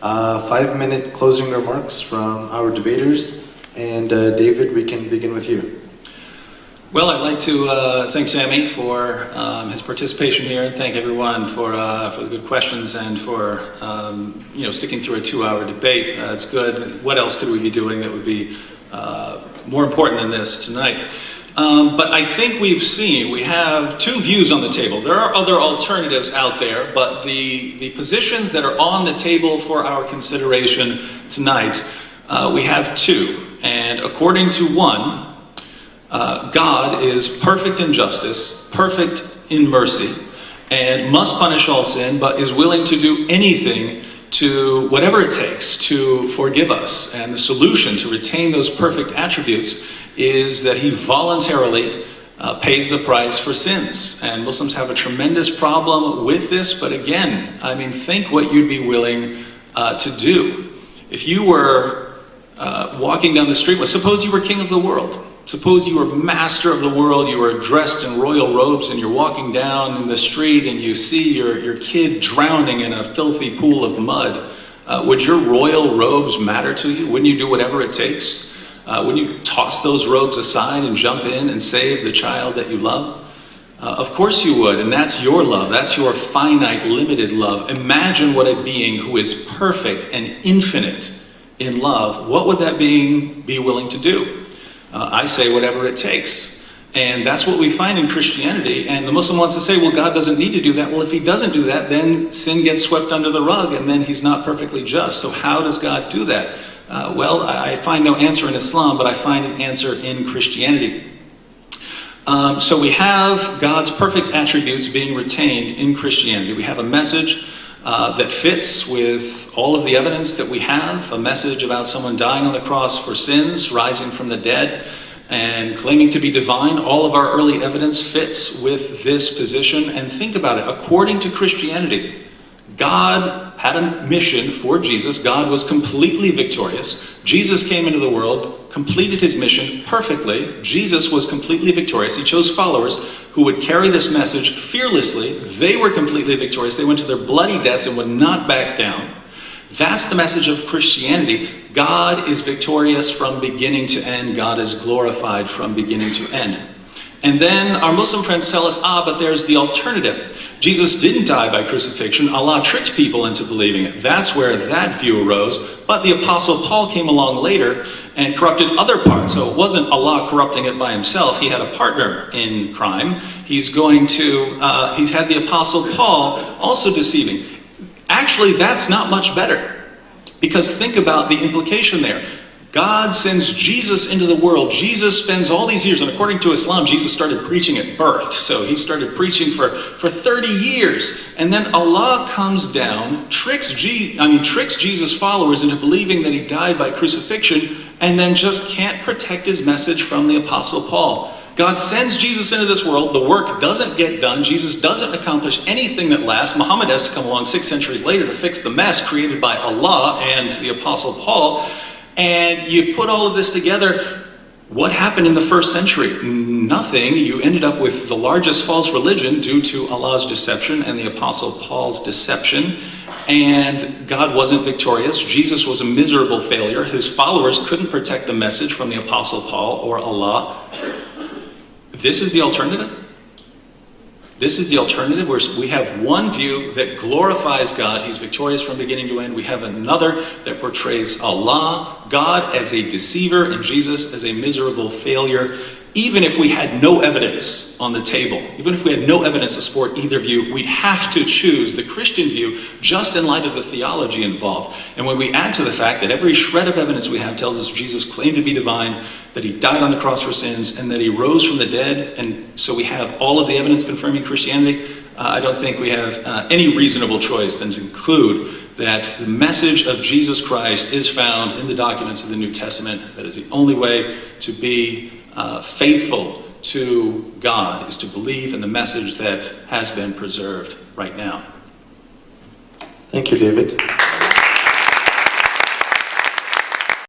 5-minute closing remarks from our debaters. And David, we can begin with you. Well, I'd like to thank Sammy for his participation here, and thank everyone for the good questions and for sticking through a 2-hour debate. It's good. What else could we be doing that would be more important than this tonight? But I think we have two views on the table. There are other alternatives out there, but the positions that are on the table for our consideration tonight, we have two. And according to one, God is perfect in justice, perfect in mercy, and must punish all sin, but is willing to do anything, to whatever it takes, to forgive us. And the solution to retain those perfect attributes is that he voluntarily pays the price for sins. And Muslims have a tremendous problem with this, but again, think what you'd be willing to do. If you were walking down the street, suppose you were king of the world. Suppose you were master of the world, you were dressed in royal robes, and you're walking down in the street and you see your kid drowning in a filthy pool of mud. Would your royal robes matter to you? Wouldn't you do whatever it takes? Wouldn't you toss those robes aside and jump in and save the child that you love? Of course you would, and that's your love. That's your finite, limited love. Imagine what a being who is perfect and infinite in love, what would that being be willing to do? I say whatever it takes. And that's what we find in Christianity. And the Muslim wants to say, well, God doesn't need to do that. Well, if he doesn't do that, then sin gets swept under the rug, and then he's not perfectly just. So how does God do that? Well, I find no answer in Islam, but I find an answer in Christianity. So we have God's perfect attributes being retained in Christianity. We have a message that fits with all of the evidence that we have, a message about someone dying on the cross for sins, rising from the dead, and claiming to be divine. All of our early evidence fits with this position. And think about it. According to Christianity, God had a mission for Jesus. God was completely victorious. Jesus came into the world, completed his mission perfectly. Jesus was completely victorious. He chose followers who would carry this message fearlessly. They were completely victorious. They went to their bloody deaths and would not back down. That's the message of Christianity. God is victorious from beginning to end. God is glorified from beginning to end. And then our Muslim friends tell us, but there's the alternative. Jesus didn't die by crucifixion. Allah tricked people into believing it. That's where that view arose. But the Apostle Paul came along later and corrupted other parts. So it wasn't Allah corrupting it by himself. He had a partner in crime. He's had the Apostle Paul also deceiving. Actually, that's not much better. Because think about the implication there. God sends Jesus into the world. Jesus spends all these years, and according to Islam, Jesus started preaching at birth. So he started preaching for 30 years. And then Allah comes down, tricks Jesus' followers into believing that he died by crucifixion, and then just can't protect his message from the Apostle Paul. God sends Jesus into this world. The work doesn't get done. Jesus doesn't accomplish anything that lasts. Muhammad has to come along 6 centuries later to fix the mess created by Allah and the Apostle Paul. And you put all of this together, what happened in the first century? Nothing. You ended up with the largest false religion due to Allah's deception and the Apostle Paul's deception. And God wasn't victorious. Jesus was a miserable failure. His followers couldn't protect the message from the Apostle Paul or Allah. This is the alternative. This is the alternative, where we have one view that glorifies God. He's victorious from beginning to end. We have another that portrays Allah, God, as a deceiver, and Jesus as a miserable failure. Even if we had no evidence on the table, even if we had no evidence to support either view, we'd have to choose the Christian view just in light of the theology involved. And when we add to the fact that every shred of evidence we have tells us Jesus claimed to be divine, that he died on the cross for sins, and that he rose from the dead, and so we have all of the evidence confirming Christianity, I don't think we have any reasonable choice than to conclude that the message of Jesus Christ is found in the documents of the New Testament. That is the only way to be faithful to God, is to believe in the message that has been preserved right now. Thank you, David.